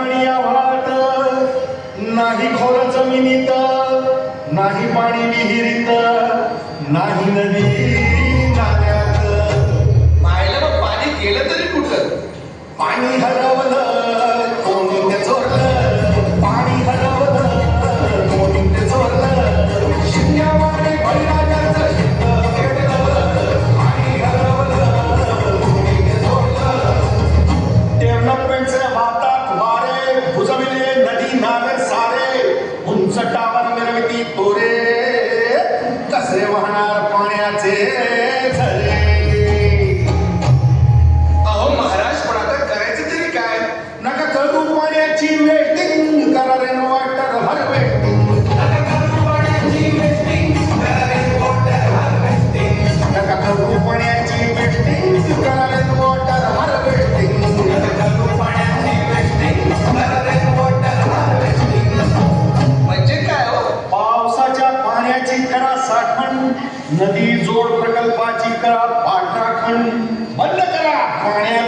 पाणी आव्हाट, नाही खोल जमिनीत, नाही पाणी विहिरीत, नाही नदी नाल्यात. पाहिलं मग पाणी गेलं तरी कुठं? पाणी हरवलं कोणी ते चोरलं, पाणी हरवलं कोणी ते चोरलं, शिंद्यावाने बळीराजाचं शिंद पेटलं, पाणी हरवलं कोणी ते चोरलं. डेव्हलपमेंटचे वाहतात वारे, बुजविले नदी नाले सारे, उंच टावर निर्मिती तोरे, कसे वाहणार पाण्याचे झरे. अहो महाराज, पण आता करायचं तरी काय? नका करू पाण्याची वेस्टिंग, करा रेन वॉटर हार्वेस्टिंग. नका करू पाण्याची वेस्टिंग, करा रेन वॉटर हार्वेस्टिंग. नका करू पाण्याची वेस्टिंग, करा रेन वॉटर हार्वेस्टिंग. नका करू पाण्याची वेस्टिंग, करा रेन वॉटर हार्वेस्टिंग. म्हणजे काय हो? पावसाच्या पाण्याची करा साठवण, नदी जोड प्रकल्पाची करा पाठराखण. बंद करा पाण्या